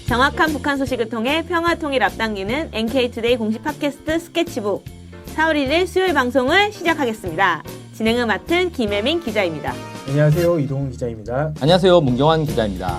정확한 북한 소식을 통해 평화 통일 앞당기는 NK투데이 공식 팟캐스트 스케치북 4월 1일 수요일 방송을 시작하겠습니다. 진행을 맡은 김혜민 기자입니다. 안녕하세요. 이동훈 기자입니다. 안녕하세요. 문경환 기자입니다.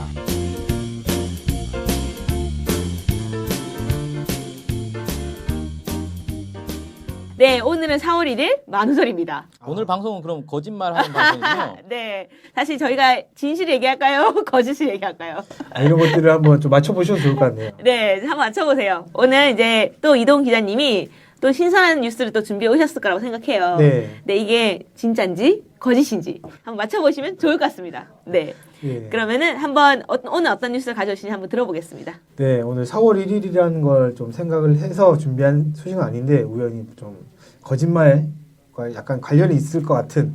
네, 오늘은 4월 1일 만우절입니다. 오늘 방송은 그럼 거짓말하는 방송이군요. 네, 사실 저희가 진실을 얘기할까요? 거짓을 얘기할까요? 이런 것들을 한번 좀 맞춰보셔도 좋을 것 같네요. 네, 한번 맞춰보세요. 오늘 이제 또 이동훈 기자님이 또 신선한 뉴스를 또 준비해 오셨을 거라고 생각해요. 네. 네, 이게 진짜인지 거짓인지 한번 맞춰보시면 좋을 것 같습니다. 네. 네. 그러면은 한번 오늘 어떤 뉴스를 가져오시는지 한번 들어보겠습니다. 네, 오늘 4월 1일이라는 걸 좀 생각을 해서 준비한 소식은 아닌데 우연히 좀 거짓말과 약간 관련이 있을 것 같은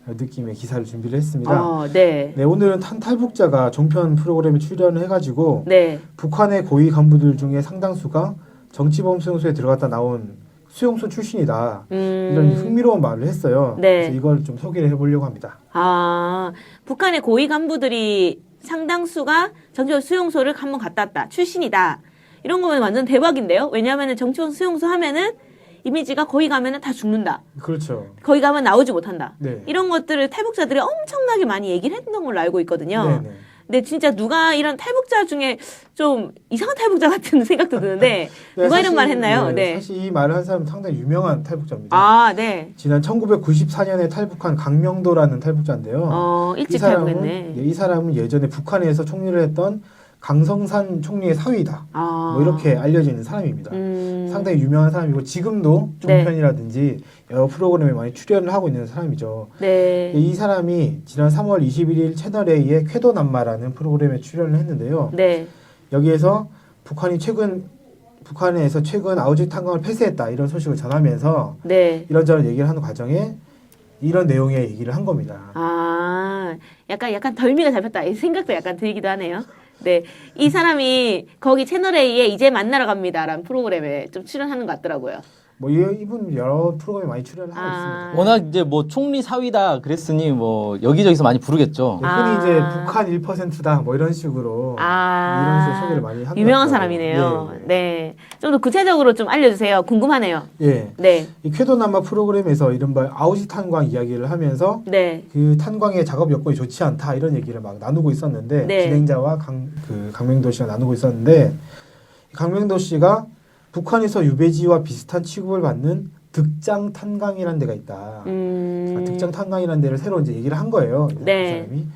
느낌의 기사를 준비를 했습니다. 네. 네, 오늘은 탈북자가 종편 프로그램에 출연을 해가지고 네. 북한의 고위 간부들 중에 상당수가 정치범 수용소에 들어갔다 나온 수용소 출신이다. 이런 흥미로운 말을 했어요. 네. 그래서 이걸 좀 소개를 해보려고 합니다. 북한의 고위 간부들이 상당수가 정치범 수용소를 한번 갔다 왔다. 출신이다. 이런 거면 완전 대박인데요. 왜냐하면 정치범 수용소 하면은 이미지가 거기 가면은 다 죽는다. 그렇죠. 거기 가면 나오지 못한다. 네. 이런 것들을 탈북자들이 엄청나게 많이 얘기를 했던 걸로 알고 있거든요. 네네. 근데 진짜 누가 이런 탈북자 중에 좀 이상한 탈북자 같은 생각도 드는데 네, 누가 사실, 이런 말 했나요? 네. 사실 이 말을 한 사람은 상당히 유명한 탈북자입니다. 네. 지난 1994년에 탈북한 강명도라는 탈북자인데요. 일찍 탈북했네. 이 사람은 예전에 북한에서 총리를 했던 강성산 총리의 사위다. 뭐 이렇게 알려지는 사람입니다. 상당히 유명한 사람이고 지금도 종편이라든지 여러 프로그램에 많이 출연을 하고 있는 사람이죠. 네. 이 사람이 지난 3월 21일 채널A의 쾌도남마라는 프로그램에 출연을 했는데요. 네. 여기에서 북한에서 최근 아우지 탄광을 폐쇄했다 이런 소식을 전하면서 네. 이런저런 얘기를 하는 과정에 이런 내용의 얘기를 한 겁니다. 약간 덜미가 잡혔다 이 생각도 약간 들기도 하네요. 네, 이 사람이 거기 채널A에 이제 만나러 갑니다라는 프로그램에 좀 출연하는 것 같더라고요. 뭐 이분 여러 프로그램에 많이 출연을 하고 있습니다. 워낙 이제 뭐 총리 사위다 그랬으니 뭐 여기저기서 많이 부르겠죠. 흔히 이제 북한 1%다 뭐 이런 식으로 이런 식으로 소개를 많이 한 유명한 사람이네요. 네. 좀 더 구체적으로 좀 알려주세요. 궁금하네요. 예. 네. 이 쾌도남마 프로그램에서 이른바 아우지 탄광 이야기를 하면서 네. 그 탄광의 작업 여건이 좋지 않다 이런 얘기를 막 나누고 있었는데 네. 진행자와 강명도 씨가 나누고 있었는데 강명도 씨가 북한에서 유배지와 비슷한 취급을 받는 득장 탄광이라는 데가 있다. 득장 탄광이라는 데를 새로 이제 얘기를 한 거예요. 네. 그 사람이.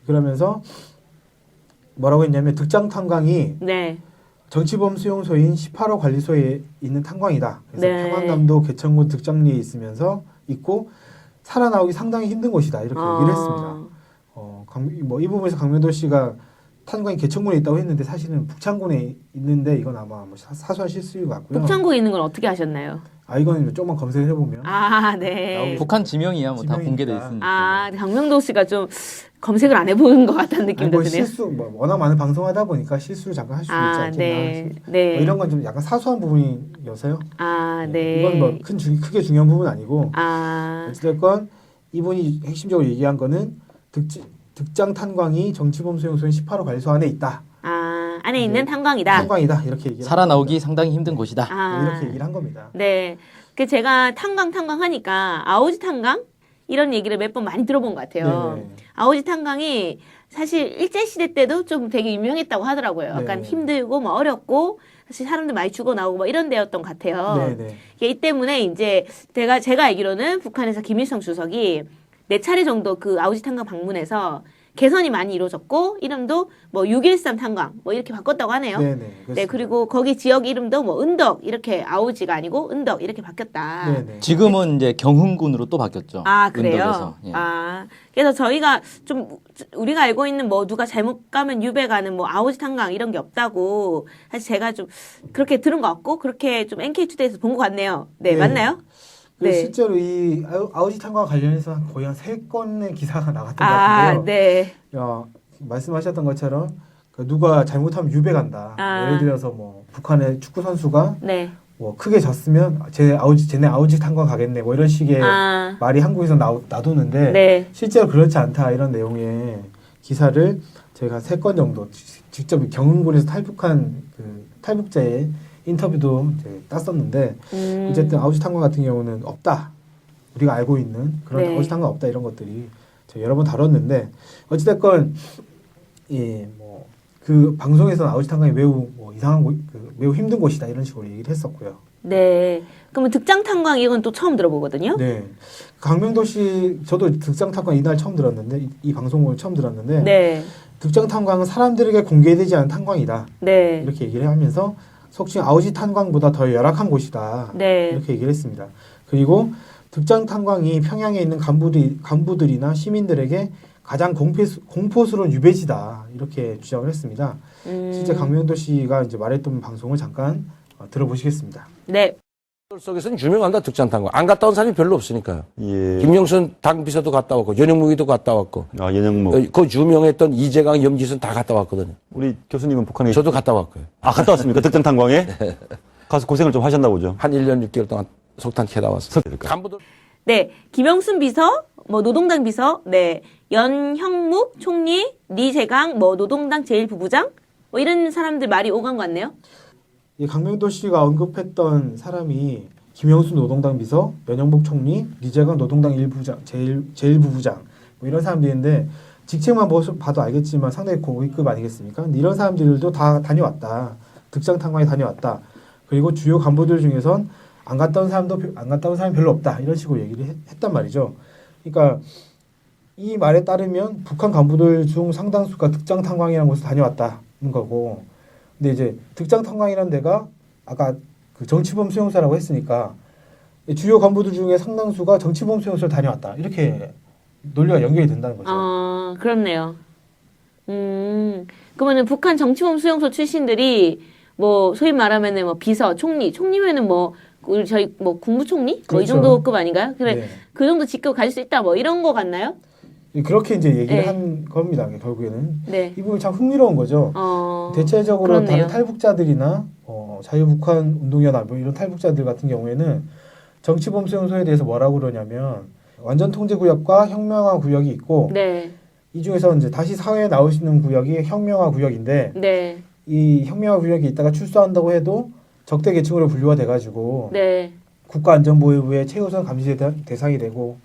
그러면서 뭐라고 했냐면 득장 탄광이 네. 정치범 수용소인 18호 관리소에 있는 탄광이다. 그래서 네. 평안남도 개천군 득장리에 있고 살아나오기 상당히 힘든 곳이다. 이렇게 얘기를 했습니다. 이 부분에서 강명도 씨가 탄광이 개천군에 있다고 했는데 사실은 북창군에 있는데 이건 아마 뭐 사소한 실수인 것 같고요. 북창군에 있는 건 어떻게 하셨나요? 이거는 조금만 검색을 해보면 네. 북한 지명이야 뭐 다 공개돼 있으니까. 강명도 씨가 좀 검색을 안 해보는 것 같다는 느낌도 뭐 드네요. 실수 워낙 많은 방송하다 보니까 실수를 잠깐 할 수 있지 않겠나. 네. 뭐 이런 건 좀 약간 사소한 부분이어서요. 네. 이건 뭐 크게 중요한 부분 아니고 어쨌든 이분이 핵심적으로 얘기한 거는 득장 탄광이 정치범 수용소인 18호 관리소 안에 있다. 안에 있는 탄광이다. 탄광이다 이렇게 얘기를 살아나오기 상당히 힘든 곳이다. 이렇게 얘기를 한 겁니다. 네. 제가 탄광 하니까 아오지 탄광 이런 얘기를 몇 번 많이 들어본 것 같아요. 네네. 아오지 탄광이 사실 일제시대 때도 좀 되게 유명했다고 하더라고요. 약간 네네. 힘들고 뭐 어렵고 사실 사람들 많이 죽어 나오고 뭐 이런 데였던 것 같아요. 네네. 이 때문에 이제 제가 알기로는 북한에서 김일성 주석이 4차례 정도 그 아오지 탄광 방문해서 개선이 많이 이루어졌고 이름도 뭐 613 탄광 뭐 이렇게 바꿨다고 하네요. 네네. 그리고 거기 지역 이름도 뭐 은덕 이렇게 아오지가 아니고 은덕 이렇게 바뀌었다. 네네. 지금은 이제 경흥군으로 또 바뀌었죠. 그래요? 은덕에서. 예. 그래서 저희가 좀 우리가 알고 있는 뭐 누가 잘못 가면 유배 가는 뭐 아오지 탄광 이런 게 없다고 사실 제가 좀 그렇게 들은 것 같고 그렇게 좀 NK투데이에서 본 것 같네요. 네, 맞나요? 네. 실제로 이 아우지 탄광 관련해서 거의 한 3건의 기사가 나갔던 것 같은데요. 네. 말씀하셨던 것처럼 누가 잘못하면 유배 간다. 예를 들어서 뭐 북한의 축구 선수가 뭐 크게 졌으면 쟤네 아우지 탄광 가겠네. 뭐 이런 식의 말이 한국에서 나도는데 실제로 그렇지 않다 이런 내용의 기사를 저희가 3건 정도 직접 경운군에서 탈북한 그 탈북자의 인터뷰도 이제 땄었는데 어쨌든 아우지 탄광 같은 경우는 없다. 우리가 알고 있는 그런 네. 아우지 탄광 없다 이런 것들이 저희 여러 번 다뤘는데 어찌됐건 뭐 그 방송에서는 아우지 탄광이 매우 뭐 이상한 매우 힘든 곳이다 이런 식으로 얘기를 했었고요. 네. 그러면 득장 탄광 이건 또 처음 들어보거든요. 네. 강명도 씨 저도 득장 탄광 이날 처음 들었는데 이 방송을 처음 들었는데 네. 득장 탄광은 사람들에게 공개되지 않은 탄광이다. 네. 이렇게 얘기를 하면서 속칭 아우지 탄광보다 더 열악한 곳이다. 네. 이렇게 얘기를 했습니다. 그리고 득장 탄광이 평양에 있는 간부들이나 시민들에게 가장 공포스러운 유배지다. 이렇게 주장을 했습니다. 실제 강명도 씨가 이제 말했던 방송을 잠깐 들어보시겠습니다. 네. 속에서는 유명한다 득장탄광. 안 갔다 온 사람이 별로 없으니까요. 예. 김영순 당비서도 갔다 왔고 연영무기도 갔다 왔고 아, 연영목. 그 유명했던 이재강, 염지순 다 갔다 왔거든요. 우리 교수님은 북한에 저도 갔다 왔고요. 아, 갔다 왔습니까? 득장 탄광에? 가서 고생을 좀 하셨나 보죠. 한 1년 6개월 동안 석탄 캐다 왔어요. 간부들 네. 김영순 비서, 뭐 노동당 비서, 네. 연형묵 총리, 리재강, 뭐 노동당 제1부부장, 뭐 이런 사람들 말이 오간 것 같네요. 이 강명도 씨가 언급했던 사람이 김영수 노동당 비서, 연영복 총리, 리재강 노동당 제1부부장 뭐 이런 사람들인데 직책만 봐도 알겠지만 상당히 고위급 아니겠습니까? 근데 이런 사람들도 다 다녀왔다. 득장 탄광에 다녀왔다. 그리고 주요 간부들 중에선 안 갔다 온 사람이 별로 없다. 이런 식으로 얘기를 했단 말이죠. 그러니까 이 말에 따르면 북한 간부들 중 상당수가 득장 탄광이라는 곳에 다녀왔다는 거고. 근데 이제 득장 탄광이라는 데가 아까 그 정치범 수용소라고 했으니까 주요 간부들 중에 상당수가 정치범 수용소를 다녀왔다. 이렇게 논리가 연결이 된다는 거죠. 그렇네요. 그러면은 북한 정치범 수용소 출신들이 뭐 소위 말하면은 뭐 비서, 총리면은 뭐 우리 저희 뭐 국무총리 뭐 이 그렇죠. 정도급 아닌가요? 그래 네. 그 정도 직급 가질 수 있다 뭐 이런 거 같나요? 그렇게 이제 얘기를 네. 한 겁니다. 결국에는 네. 이 부분이 참 흥미로운 거죠. 대체적으로 그렇네요. 다른 탈북자들이나 자유북한 운동연합 뭐 이런 탈북자들 같은 경우에는 정치범 수용소에 대해서 뭐라고 그러냐면 완전 통제 구역과 혁명화 구역이 있고 네. 이 중에서 이제 다시 사회에 나올 수 있는 구역이 혁명화 구역인데 네. 이 혁명화 구역에 있다가 출소한다고 해도 적대 계층으로 분류가 돼가지고 네. 국가안전보위부의 최우선 감시 대상이 되고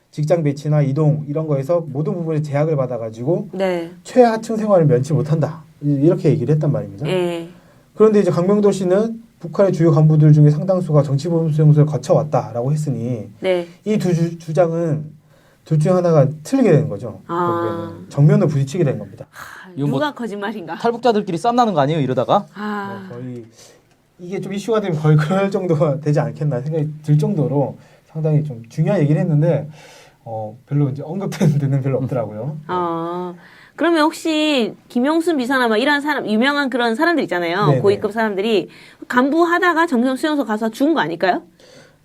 직장 배치나 이동 이런 거에서 모든 부분에 제약을 받아가지고 네. 최하층 생활을 면치 못한다 이렇게 얘기를 했단 말입니다. 네. 그런데 이제 강명도 씨는 북한의 주요 간부들 중에 상당수가 정치범 수용소를 거쳐왔다라고 했으니 네. 이 두 주장은 둘 중 하나가 틀리게 되는 거죠. 결국에는 정면을 부딪히게 된 겁니다. 이건 뭐 누가 거짓말인가? 탈북자들끼리 쌈나는 거 아니에요, 이러다가? 거의 이게 좀 이슈가 되면 거의 그럴 정도가 되지 않겠나 생각이 들 정도로 상당히 좀 중요한 얘기를 했는데 별로 이제 언급되는 데는 별로 없더라고요. 그러면 혹시 김용순 비서나 뭐 이런 사람 유명한 그런 사람들 있잖아요. 네네. 고위급 사람들이 간부 하다가 정치범 수용소 가서 죽은 거 아닐까요?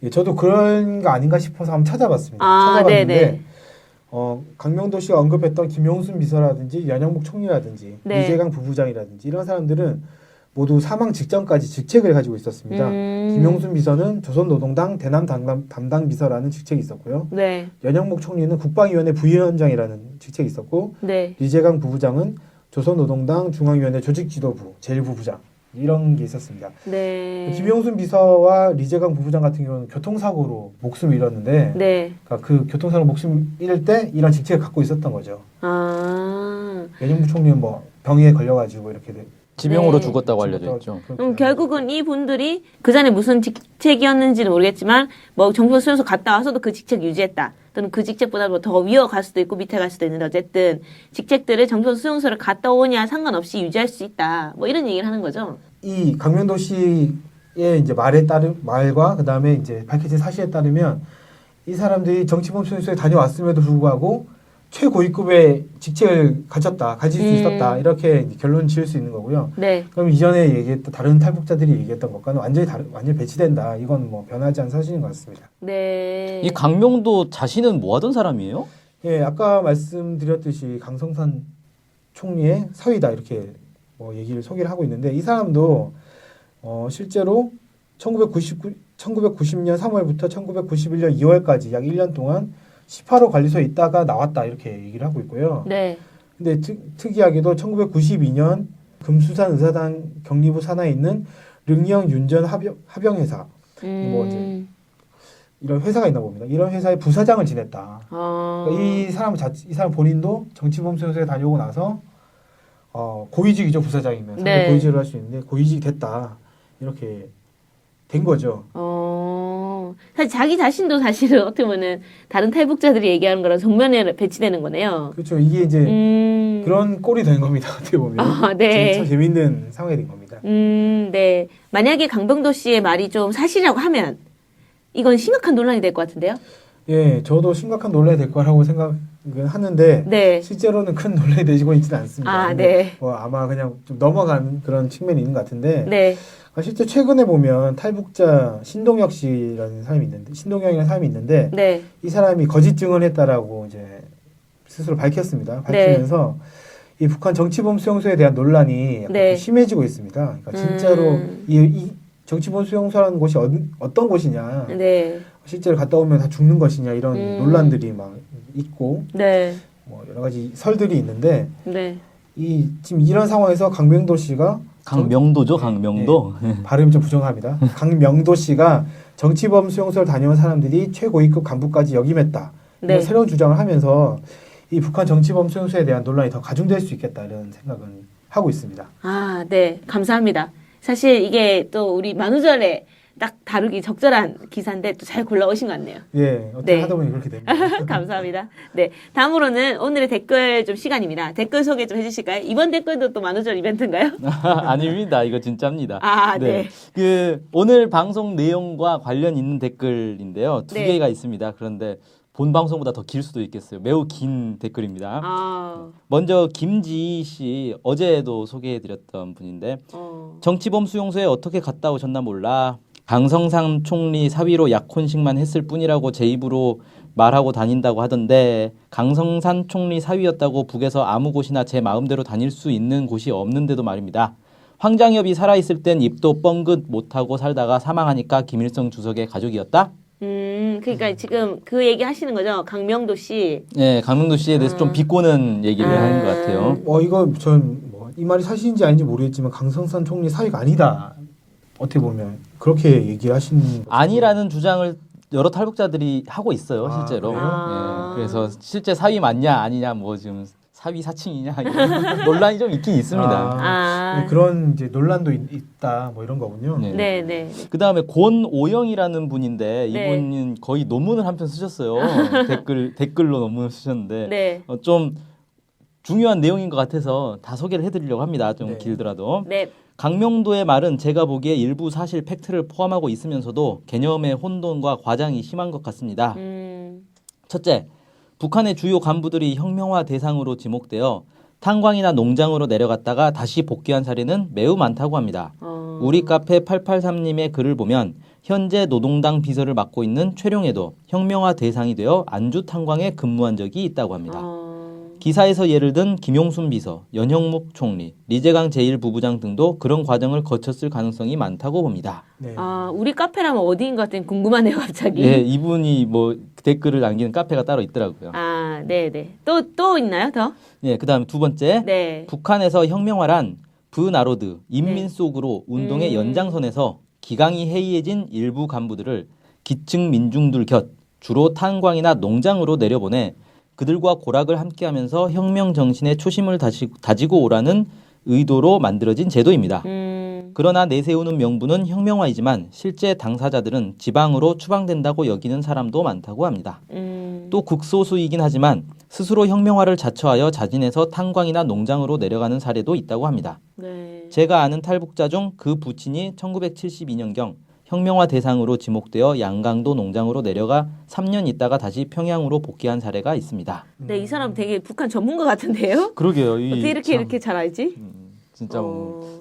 예, 저도 그런 거 아닌가 싶어서 한번 찾아봤습니다. 아, 찾아봤는데 네네. 강명도 씨가 언급했던 김용순 비서라든지 연영복 총리라든지 네. 이재강 부부장이라든지 이런 사람들은 모두 사망 직전까지 직책을 가지고 있었습니다. 김용순 비서는 조선노동당 대남 담당 비서라는 직책이 있었고요. 네. 연영복 총리는 국방위원회 부위원장이라는 직책이 있었고 네. 이재강 부부장은 조선노동당 중앙위원회 조직지도부 제1부부장 이런 게 있었습니다. 네. 김용순 비서와 리재강 부부장 같은 경우는 교통사고로 목숨을 잃었는데 네. 그러니까 그 교통사고로 목숨 잃을 때 이런 직책을 갖고 있었던 거죠. 연영복 총리는 뭐 병에 걸려가지고 이렇게 지병으로 네. 죽었다고 알려져 있죠. 그럼 결국은 이 분들이 그 전에 무슨 직책이었는지는 모르겠지만 뭐 정치범 수용소 갔다 와서도 그 직책 유지했다. 또는 그 직책보다 뭐 더 위어 갈 수도 있고 밑에 갈 수도 있는데 어쨌든 직책들을 정치범 수용소를 갔다 오냐 상관없이 유지할 수 있다. 뭐 이런 얘기를 하는 거죠. 이 강명도 씨의 이제 말과 그다음에 이제 밝혀진 사실에 따르면 이 사람들이 정치범 수용소에 다녀왔음에도 불구하고 최고위급의 직책을 가질 수 있었다 이렇게 결론 지을 수 있는 거고요. 네. 그럼 이전에 얘기했던 다른 탈북자들이 얘기했던 것과는 완전히 배치된다. 이건 뭐 변하지 않은 사실인 것 같습니다. 네. 이 강명도 자신은 뭐 하던 사람이에요? 예, 아까 말씀드렸듯이 강성산 총리의 사위다 이렇게 뭐 얘기를 소개를 하고 있는데 이 사람도 실제로 1990년 3월부터 1991년 2월까지 약 1년 동안 18호 관리소에 있다가 나왔다 이렇게 얘기를 하고 있고요. 네. 근데 특이하게도 1992년 금수산 의사단 격리부 산하에 있는 릉영 윤전 합영회사 뭐 이제 이런 회사가 있나 봅니다. 이런 회사의 부사장을 지냈다. 그러니까 이 사람 본인도 정치범 수용소에 다녀오고 나서 고위직이죠. 부사장이면 상당히 네. 고위직을 할 수 있는데 고위직이 됐다. 이렇게 된 거죠. 사실 자기 자신도 사실은 어떻게 보면 다른 탈북자들이 얘기하는 거랑 정면에 배치되는 거네요. 그렇죠. 이게 이제 그런 꼴이 된 겁니다. 어떻게 보면 네. 참 재밌는 상황이 된 겁니다. 네. 만약에 강병도 씨의 말이 좀 사실이라고 하면 이건 심각한 논란이 될 것 같은데요. 예, 저도 심각한 논란이 될 거라고 생각은 하는데 네. 실제로는 큰 논란이 되지고 있지는 않습니다. 아, 근데 네. 뭐 아마 그냥 좀 넘어간 그런 측면이 있는 것 같은데 네. 실제 최근에 보면 탈북자 신동혁 씨라는 사람이 있는데 신동혁이라는 사람이 있는데 네. 이 사람이 거짓 증언했다라고 이제 스스로 밝혔습니다. 밝히면서 이 북한 정치범 수용소에 대한 논란이 네. 심해지고 있습니다. 그러니까 진짜로 이 정치범 수용소라는 곳이 어떤 곳이냐, 네. 실제로 갔다 오면 다 죽는 것이냐 이런 논란들이 막 있고 네. 뭐 여러 가지 설들이 있는데 네. 지금 이런 상황에서 강명도 씨가 강명도죠, 강명도. 발음이 좀 부정합니다. 강명도 씨가 정치범 수용소를 다녀온 사람들이 최고위급 간부까지 역임했다. 네. 이런 새로운 주장을 하면서 이 북한 정치범 수용소에 대한 논란이 더 가중될 수 있겠다 이런 생각은 하고 있습니다. 아, 네. 감사합니다. 사실 이게 또 우리 만우절에 딱 다루기 적절한 기사인데 또 잘 골라오신 것 같네요. 예, 어떻게 네. 하다 보니 그렇게 됩니다. 감사합니다. 네. 다음으로는 오늘의 댓글 좀 시간입니다. 댓글 소개 좀 해주실까요? 이번 댓글도 또 만우절 이벤트인가요? 아닙니다. 이거 진짜입니다. 아, 네. 오늘 방송 내용과 관련 있는 댓글인데요. 두 네. 개가 있습니다. 그런데 본 방송보다 더 길 수도 있겠어요. 매우 긴 댓글입니다. 아, 먼저 김지희 씨 어제도 소개해드렸던 분인데 정치범 수용소에 어떻게 갔다 오셨나 몰라. 강성산 총리 사위로 약혼식만 했을 뿐이라고 제 입으로 말하고 다닌다고 하던데 강성산 총리 사위였다고 북에서 아무 곳이나 제 마음대로 다닐 수 있는 곳이 없는데도 말입니다. 황장엽이 살아있을 땐 입도 뻥긋 못하고 살다가 사망하니까 김일성 주석의 가족이었다? 그러니까 지금 그 얘기 하시는 거죠? 강명도 씨. 네, 강명도 씨에 대해서 좀 비꼬는 얘기를 하는 것 같아요. 이거 전 이 말이 사실인지 아닌지 모르겠지만 강성산 총리 사위가 아니다. 어떻게 보면 그렇게 얘기를 하시는 아니라는 주장을 여러 탈북자들이 하고 있어요, 실제로. 그래요? 예, 그래서 실제 사위 맞냐 아니냐 뭐 지금 사위 사칭이냐 이런 논란이 좀 있긴 있습니다. 그런 이제 논란도 있다 뭐 이런 거군요. 네. 네, 네. 그다음에 권오영이라는 분인데 네. 이분은 거의 논문을 한 편 쓰셨어요. 댓글로 논문을 쓰셨는데 네. 좀 중요한 내용인 것 같아서 다 소개를 해드리려고 합니다. 좀 네. 길더라도. 네. 강명도의 말은 제가 보기에 일부 사실 팩트를 포함하고 있으면서도 개념의 혼돈과 과장이 심한 것 같습니다. 첫째, 북한의 주요 간부들이 혁명화 대상으로 지목되어 탄광이나 농장으로 내려갔다가 다시 복귀한 사례는 매우 많다고 합니다. 우리 카페 883님의 글을 보면 현재 노동당 비서를 맡고 있는 최룡해도 혁명화 대상이 되어 안주 탄광에 근무한 적이 있다고 합니다. 기사에서 예를 든 김용순 비서, 연형목 총리, 리재강 제1부부장 등도 그런 과정을 거쳤을 가능성이 많다고 봅니다. 네. 우리 카페라면 어디인 것 같은 궁금하네요, 갑자기. 예, 이분이 뭐 댓글을 남기는 카페가 따로 있더라고요. 네, 네. 또 있나요, 더? 예, 그다음 두 번째. 네. 북한에서 혁명화란 부나로드, 인민 속으로 운동의 연장선에서 기강이 해이해진 일부 간부들을 기층 민중들 곁 주로 탄광이나 농장으로 내려보내 그들과 고락을 함께하면서 혁명 정신의 초심을 다지고 오라는 의도로 만들어진 제도입니다. 그러나 내세우는 명분은 혁명화이지만 실제 당사자들은 지방으로 추방된다고 여기는 사람도 많다고 합니다. 또 극소수이긴 하지만 스스로 혁명화를 자처하여 자진해서 탄광이나 농장으로 내려가는 사례도 있다고 합니다. 네. 제가 아는 탈북자 중 그 부친이 1972년경 혁명화 대상으로 지목되어 양강도 농장으로 내려가 3년 있다가 다시 평양으로 복귀한 사례가 있습니다. 네, 이 사람 되게 북한 전문가 같은데요? 그러게요. 어떻게 이렇게 잘 알지? 진짜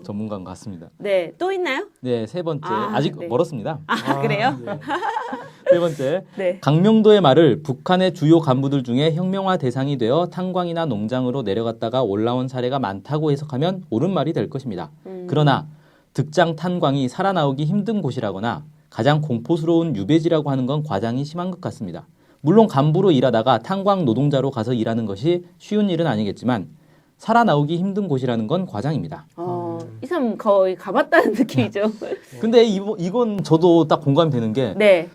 전문가인 것 같습니다. 네, 또 있나요? 네, 세 번째. 아직 네. 멀었습니다. 그래요? 네. 세 번째. 네. 강명도의 말을 북한의 주요 간부들 중에 혁명화 대상이 되어 탄광이나 농장으로 내려갔다가 올라온 사례가 많다고 해석하면 옳은 말이 될 것입니다. 그러나 득장 탄광이 살아나오기 힘든 곳이라거나 가장 공포스러운 유배지라고 하는 건 과장이 심한 것 같습니다. 물론 간부로 일하다가 탄광 노동자로 가서 일하는 것이 쉬운 일은 아니겠지만 살아나오기 힘든 곳이라는 건 과장입니다. 이 사람 거의 가봤다는 느낌이죠. 근데 이건 저도 딱 공감이 되는 게 네.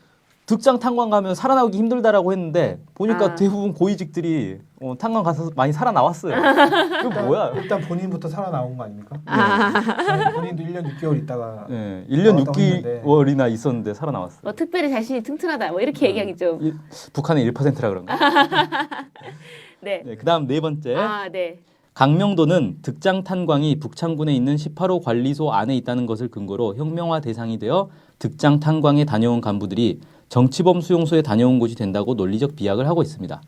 득장 탄광 가면 살아나오기 힘들다라고 했는데 보니까 아. 대부분 고위직들이 탄광 가서 많이 살아나왔어요. 이거 뭐야? 일단 본인부터 살아나온 거 아닙니까? 본인도 1년 6개월 있다가 네, 1년 나왔다고 했는데. 6개월이나 있었는데 살아나왔어요. 뭐 특별히 자신이 튼튼하다. 뭐 이렇게 얘기하기 좀. 북한의 1%라 그런가? 네. 네, 그다음 네 번째. 네. 강명도는 득장 탄광이 북창군에 있는 18호 관리소 안에 있다는 것을 근거로 혁명화 대상이 되어 득장 탄광에 다녀온 간부들이 정치범 수용소에 다녀온 곳이 된다고 논리적 비약을 하고 있습니다.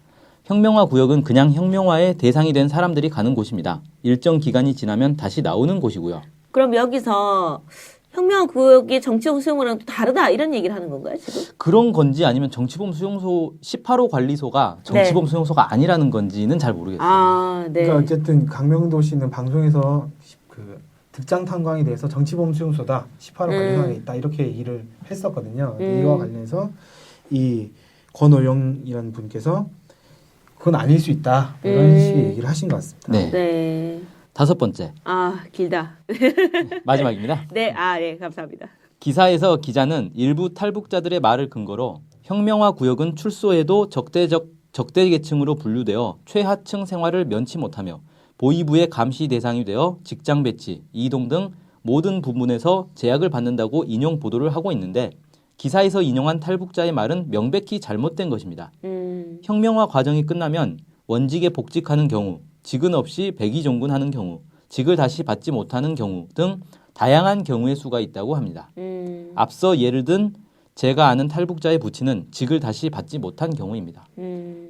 혁명화 구역은 그냥 혁명화의 대상이 된 사람들이 가는 곳입니다. 일정 기간이 지나면 다시 나오는 곳이고요. 그럼 여기서 혁명화 구역이 정치범 수용소랑 또 다르다 이런 얘기를 하는 건가요 지금? 그런 건지 아니면 정치범 수용소 18호 관리소가 정치범 수용소가 아니라는 건지는 잘 모르겠어요. 네. 그러니까 어쨌든 강명도 씨는 방송에서 그 득장 탄광에 대해서 정치범 수용소다 18호 관리소에 있다 이렇게 얘기를 했었거든요. 이와 관련해서 이 권오영이라는 분께서 그건 아닐 수 있다 이런 식의 얘기를 하신 것 같습니다. 네. 네. 다섯 번째. 길다. 마지막입니다. 네. 네, 감사합니다. 기사에서 기자는 일부 탈북자들의 말을 근거로 혁명화 구역은 출소에도 적대 계층으로 분류되어 최하층 생활을 면치 못하며 보위부의 감시 대상이 되어 직장 배치, 이동 등 모든 부분에서 제약을 받는다고 인용 보도를 하고 있는데 기사에서 인용한 탈북자의 말은 명백히 잘못된 것입니다. 혁명화 과정이 끝나면 원직에 복직하는 경우, 직은 없이 백의종군하는 경우, 직을 다시 받지 못하는 경우 등 다양한 경우의 수가 있다고 합니다. 앞서 예를 든 제가 아는 탈북자의 부친은 직을 다시 받지 못한 경우입니다.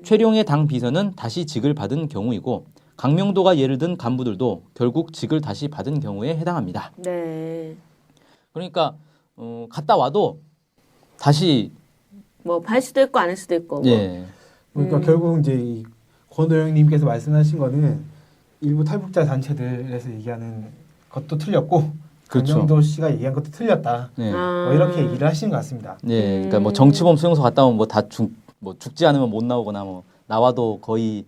최룡의 당 비서는 다시 직을 받은 경우이고 강명도가 예를 든 간부들도 결국 직을 다시 받은 경우에 해당합니다. 네. 그러니까 갔다 와도 다시 뭐 할 수도 있고 안 할 수도 있고. 예. 그러니까 결국 이제 이 권오영님께서 말씀하신 거는 일부 탈북자 단체들에서 얘기하는 것도 틀렸고 그렇죠. 강명도 씨가 얘기한 것도 틀렸다. 네. 뭐 이렇게 얘기를 하신 것 같습니다. 네, 그러니까 뭐 정치범 수용소 갔다 오면 뭐 죽지 않으면 못 나오거나 뭐 나와도 거의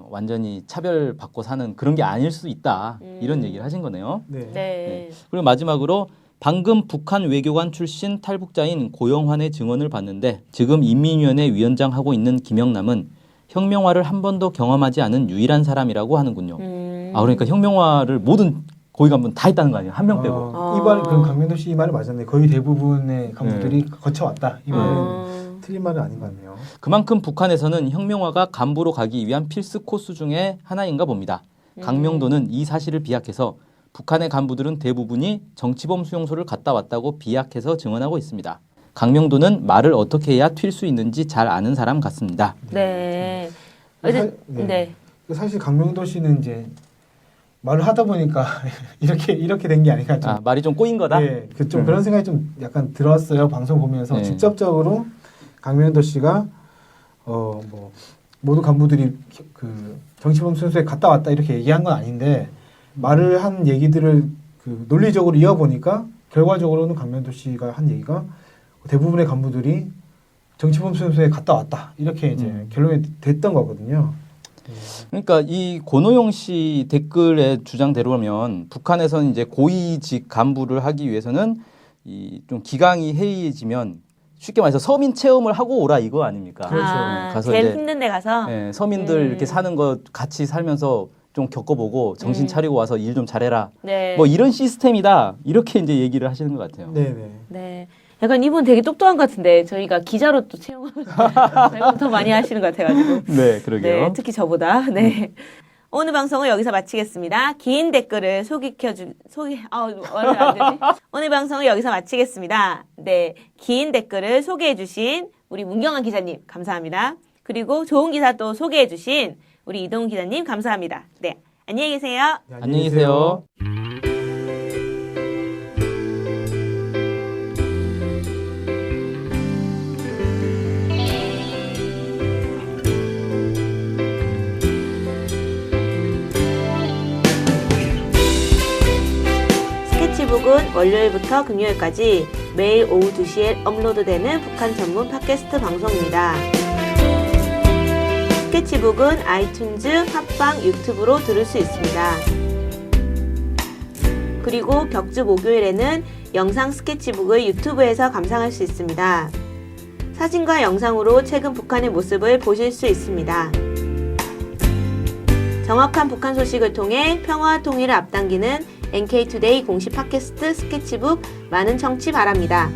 완전히 차별받고 사는 그런 게 아닐 수 있다 이런 얘기를 하신 거네요. 네. 네. 그리고 마지막으로 방금 북한 외교관 출신 탈북자인 고영환의 증언을 봤는데 지금 인민위원회 위원장 하고 있는 김영남은 혁명화를 한 번도 경험하지 않은 유일한 사람이라고 하는군요. 그러니까 혁명화를 모든 고위 간부는 다 했다는 거 아니에요? 한 명 빼고. 이말 그럼 강명도 씨 이 말이 맞았네. 거의 대부분의 간부들이 거쳐왔다. 이 말은 틀린 말은 아닌 것 같네요. 그만큼 북한에서는 혁명화가 간부로 가기 위한 필수 코스 중에 하나인가 봅니다. 강명도는 이 사실을 비약해서 북한의 간부들은 대부분이 정치범 수용소를 갔다 왔다고 비약해서 증언하고 있습니다. 강명도는 말을 어떻게 해야 튈 수 있는지 잘 아는 사람 같습니다. 네. 네. 사실 강명도 씨는 이제 말을 하다 보니까 이렇게 된 게 아닌가 좀. 말이 좀 꼬인 거다? 네, 좀 그런 생각이 좀 약간 들었어요. 방송 보면서 네. 직접적으로 강명도 씨가 뭐 모든 간부들이 그 정치범 수용소에 갔다 왔다 이렇게 얘기한 건 아닌데 말을 한 얘기들을 그 논리적으로 이어보니까 결과적으로는 강명도 씨가 한 얘기가 대부분의 간부들이 정치범 수용소에 갔다 왔다 이렇게 이제 결론이 됐던 거거든요. 그러니까 이 권오영 씨 댓글의 주장대로면 북한에서는 이제 고위직 간부를 하기 위해서는 이 좀 기강이 해이해지면 쉽게 말해서 서민 체험을 하고 오라 이거 아닙니까? 그렇죠. 가서 제일 이제 힘든 데 가서. 서민들 이렇게 사는 거 같이 살면서 좀 겪어보고 정신 차리고 와서 일 좀 잘해라. 네. 뭐 이런 시스템이다. 이렇게 이제 얘기를 하시는 것 같아요. 네네. 네. 약간 이분 되게 똑똑한 것 같은데 저희가 기자로 또 채용하면 더 많이 하시는 것 같아가지고. 네, 그러게요. 네, 특히 저보다. 네. 오늘 방송은 여기서 마치겠습니다. 긴 댓글을 오늘 방송은 여기서 마치겠습니다. 네, 긴 댓글을 소개해주신 우리 문경환 기자님 감사합니다. 그리고 좋은 기사 또 소개해주신 우리 이동훈 기자님 감사합니다. 네, 안녕히 계세요. 네, 안녕히 계세요. 스케치북은 월요일부터 금요일까지 매일 오후 2시에 업로드되는 북한 전문 팟캐스트 방송입니다. 스케치북은 아이튠즈, 팟빵, 유튜브로 들을 수 있습니다. 그리고 격주 목요일에는 영상 스케치북을 유튜브에서 감상할 수 있습니다. 사진과 영상으로 최근 북한의 모습을 보실 수 있습니다. 정확한 북한 소식을 통해 평화와 통일을 앞당기는 NK투데이 공식 팟캐스트 스케치북 많은 청취 바랍니다.